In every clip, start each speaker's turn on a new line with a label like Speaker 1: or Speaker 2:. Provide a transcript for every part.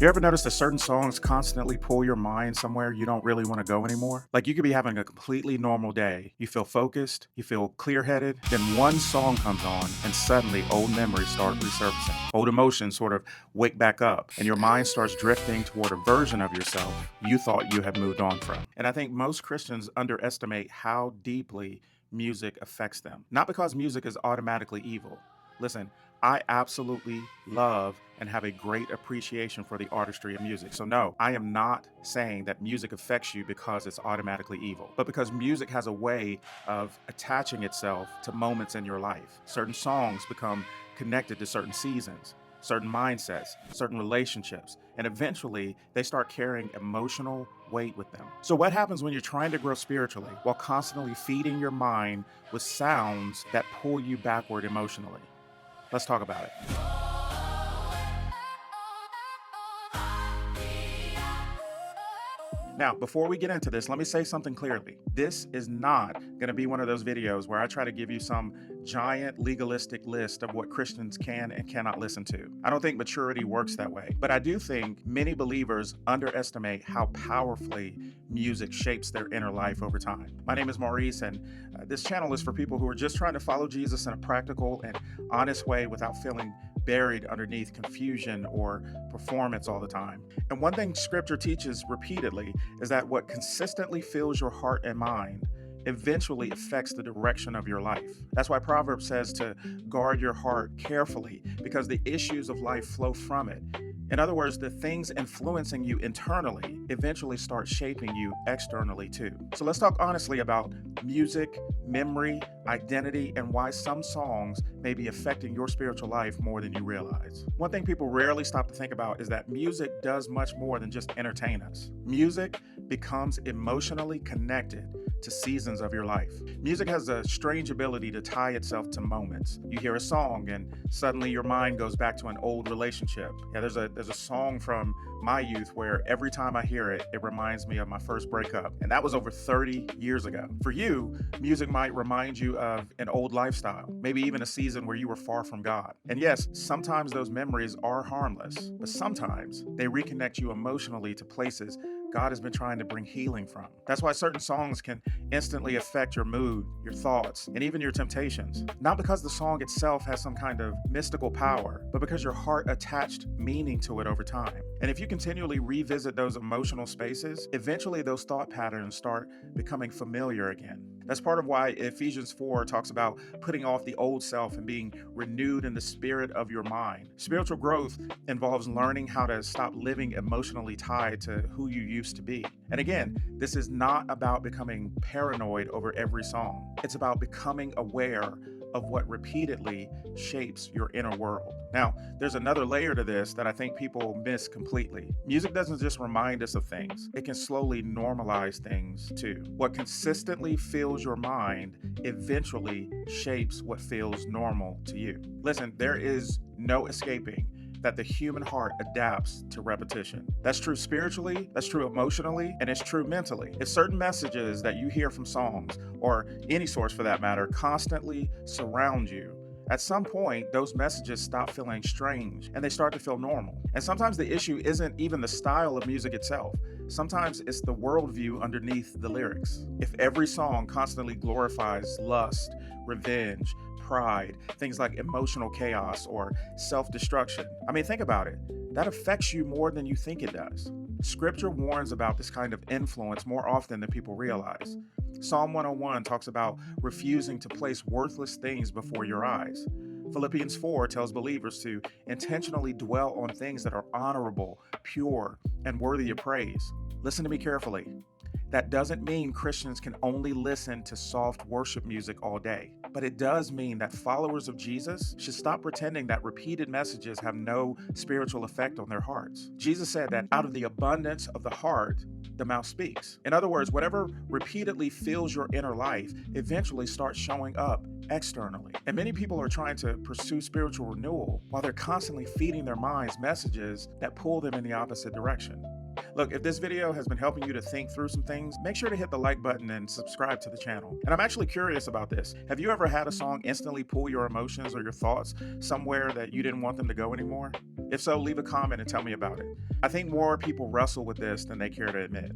Speaker 1: You ever notice that certain songs constantly pull your mind somewhere you don't really want to go anymore? Like you could be having a completely normal day. You feel focused, you feel clear headed, then one song comes on and suddenly old memories start resurfacing. Old emotions sort of wake back up and your mind starts drifting toward a version of yourself you thought you had moved on from. And I think most Christians underestimate how deeply music affects them. Not because music is automatically evil. Listen, I absolutely love and have a great appreciation for the artistry of music. So, no, I am not saying that music affects you because it's automatically evil, but because music has a way of attaching itself to moments in your life. Certain songs become connected to certain seasons, certain mindsets, certain relationships, and eventually they start carrying emotional weight with them. So, what happens when you're trying to grow spiritually while constantly feeding your mind with sounds that pull you backward emotionally? Let's talk about it. Now, before we get into this, let me say something clearly. This is not going to be one of those videos where I try to give you some giant legalistic list of what Christians can and cannot listen to. I don't think maturity works that way, but I do think many believers underestimate how powerfully music shapes their inner life over time. My name is Maurice, and this channel is for people who are just trying to follow Jesus in a practical and honest way without feeling buried underneath confusion or performance all the time. And one thing scripture teaches repeatedly is that what consistently fills your heart and mind eventually affects the direction of your life. That's why Proverbs says to guard your heart carefully, because the issues of life flow from it. In other words, the things influencing you internally eventually start shaping you externally too. So let's talk honestly about music, memory, identity, and why some songs may be affecting your spiritual life more than you realize. One thing people rarely stop to think about is that music does much more than just entertain us. Music becomes emotionally connected to seasons of your life. Music has a strange ability to tie itself to moments. You hear a song and suddenly your mind goes back to an old relationship. Yeah, there's a song from my youth where every time I hear it, it reminds me of my first breakup. And that was over 30 years ago. For you, music might remind you of an old lifestyle, maybe even a season where you were far from God. And yes, sometimes those memories are harmless, but sometimes they reconnect you emotionally to places God has been trying to bring healing from. That's why certain songs can instantly affect your mood, your thoughts, and even your temptations. Not because the song itself has some kind of mystical power, but because your heart attached meaning to it over time. And if you continually revisit those emotional spaces, eventually those thought patterns start becoming familiar again. That's part of why Ephesians 4 talks about putting off the old self and being renewed in the spirit of your mind. Spiritual growth involves learning how to stop living emotionally tied to who you used to be. And again, this is not about becoming paranoid over every song. It's about becoming aware of what repeatedly shapes your inner world. Now, there's another layer to this that I think people miss completely. Music doesn't just remind us of things, it can slowly normalize things too. What consistently fills your mind eventually shapes what feels normal to you. Listen, there is no escaping that the human heart adapts to repetition. That's true spiritually, that's true emotionally, and it's true mentally. If certain messages that you hear from songs, or any source for that matter, constantly surround you, at some point, those messages stop feeling strange and they start to feel normal. And sometimes the issue isn't even the style of music itself. Sometimes it's the worldview underneath the lyrics. If every song constantly glorifies lust, revenge, pride, things like emotional chaos or self-destruction, I mean, think about it. That affects you more than you think it does. Scripture warns about this kind of influence more often than people realize. Psalm 101 talks about refusing to place worthless things before your eyes. Philippians 4 tells believers to intentionally dwell on things that are honorable, pure, and worthy of praise. Listen to me carefully. That doesn't mean Christians can only listen to soft worship music all day, but it does mean that followers of Jesus should stop pretending that repeated messages have no spiritual effect on their hearts. Jesus said that out of the abundance of the heart, the mouth speaks. In other words, whatever repeatedly fills your inner life eventually starts showing up externally. And many people are trying to pursue spiritual renewal while they're constantly feeding their minds messages that pull them in the opposite direction. Look, if this video has been helping you to think through some things, make sure to hit the like button and subscribe to the channel. And I'm actually curious about this. Have you ever had a song instantly pull your emotions or your thoughts somewhere that you didn't want them to go anymore? If so, leave a comment and tell me about it. I think more people wrestle with this than they care to admit.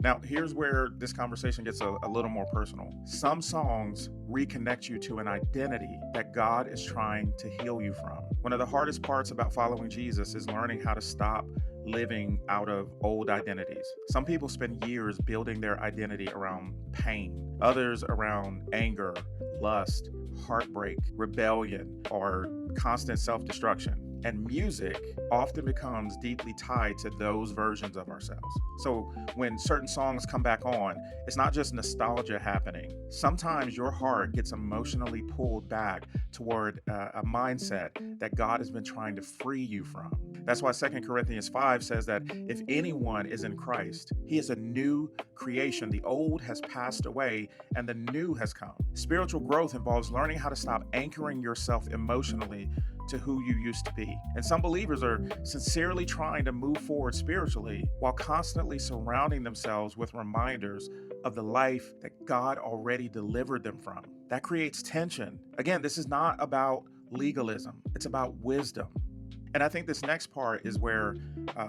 Speaker 1: Now, here's where this conversation gets a little more personal. Some songs reconnect you to an identity that God is trying to heal you from. One of the hardest parts about following Jesus is learning how to stop living out of old identities. Some people spend years building their identity around pain, others around anger, lust, heartbreak, rebellion, or constant self-destruction. And music often becomes deeply tied to those versions of ourselves. So when certain songs come back on, it's not just nostalgia happening. Sometimes your heart gets emotionally pulled back toward a mindset that God has been trying to free you from. That's why 2 Corinthians 5 says that if anyone is in Christ, he is a new creation. The old has passed away and the new has come. Spiritual growth involves learning how to stop anchoring yourself emotionally to who you used to be. And some believers are sincerely trying to move forward spiritually while constantly surrounding themselves with reminders of the life that God already delivered them from. That creates tension. Again, this is not about legalism, it's about wisdom. And I think this next part is where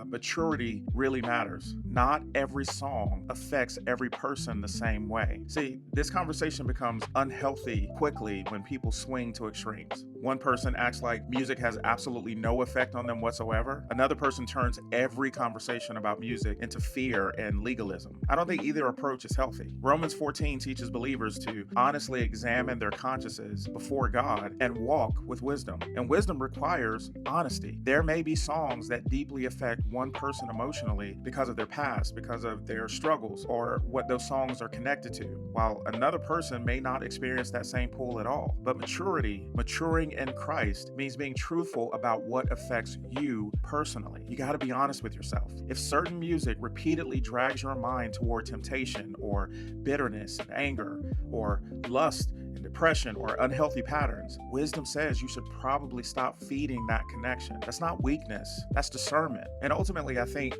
Speaker 1: maturity really matters. Not every song affects every person the same way. See, this conversation becomes unhealthy quickly when people swing to extremes. One person acts like music has absolutely no effect on them whatsoever. Another person turns every conversation about music into fear and legalism. I don't think either approach is healthy. Romans 14 teaches believers to honestly examine their consciences before God and walk with wisdom. And wisdom requires honesty. There may be songs that deeply affect one person emotionally because of their past, because of their struggles, or what those songs are connected to, while another person may not experience that same pull at all. But maturing in Christ means being truthful about what affects you personally. You got to be honest with yourself. If certain music repeatedly drags your mind toward temptation or bitterness and anger or lust and depression or unhealthy patterns, wisdom says you should probably stop feeding that connection. That's not weakness, that's discernment. And ultimately, I think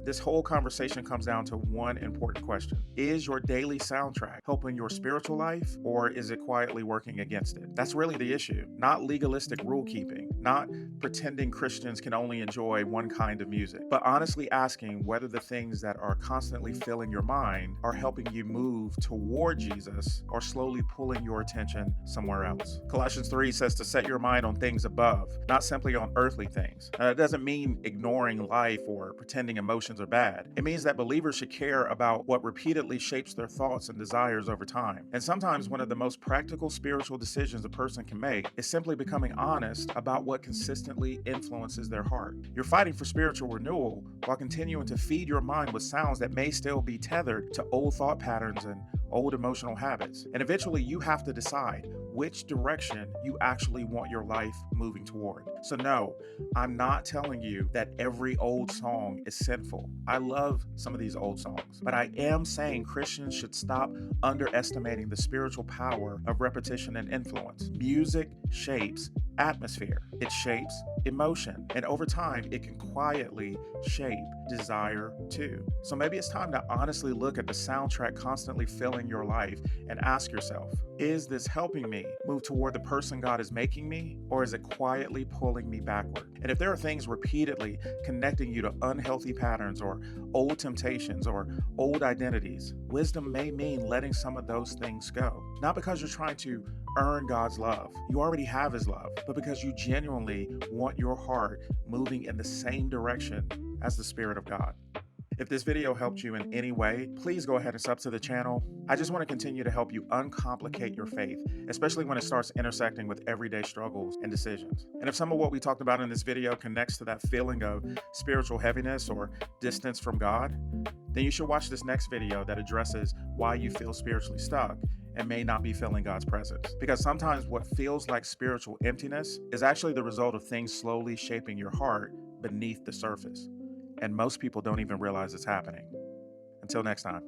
Speaker 1: this whole conversation comes down to one important question. Is your daily soundtrack helping your spiritual life, or is it quietly working against it? That's really the issue. Not legalistic rule keeping, not pretending Christians can only enjoy one kind of music, but honestly asking whether the things that are constantly filling your mind are helping you move toward Jesus or slowly pulling your attention somewhere else. Colossians 3 says to set your mind on things above, not simply on earthly things. Now, that doesn't mean ignoring life or pretending emotions are bad. It means that believers should care about what repeatedly shapes their thoughts and desires over time. And sometimes one of the most practical spiritual decisions a person can make is simply becoming honest about what consistently influences their heart. You're fighting for spiritual renewal while continuing to feed your mind with sounds that may still be tethered to old thought patterns and old emotional habits. And eventually you have to decide which direction you actually want your life moving toward. So no, I'm not telling you that every old song is sinful. I love some of these old songs, but I am saying Christians should stop underestimating the spiritual power of repetition and influence. Music shapes atmosphere, it shapes emotion, and over time it can quietly shape desire too. So maybe it's time to honestly look at the soundtrack constantly filling your life and ask yourself, is this helping me move toward the person God is making me, or is it quietly pulling me backward? And if there are things repeatedly connecting you to unhealthy patterns or old temptations or old identities, wisdom may mean letting some of those things go. Not because you're trying to earn God's love. You already have His love, but because you genuinely want your heart moving in the same direction as the Spirit of God. If this video helped you in any way, please go ahead and sub to the channel. I just want to continue to help you uncomplicate your faith, especially when it starts intersecting with everyday struggles and decisions. And if some of what we talked about in this video connects to that feeling of spiritual heaviness or distance from God, then you should watch this next video that addresses why you feel spiritually stuck and may not be feeling God's presence. Because sometimes what feels like spiritual emptiness is actually the result of things slowly shaping your heart beneath the surface. And most people don't even realize it's happening. Until next time.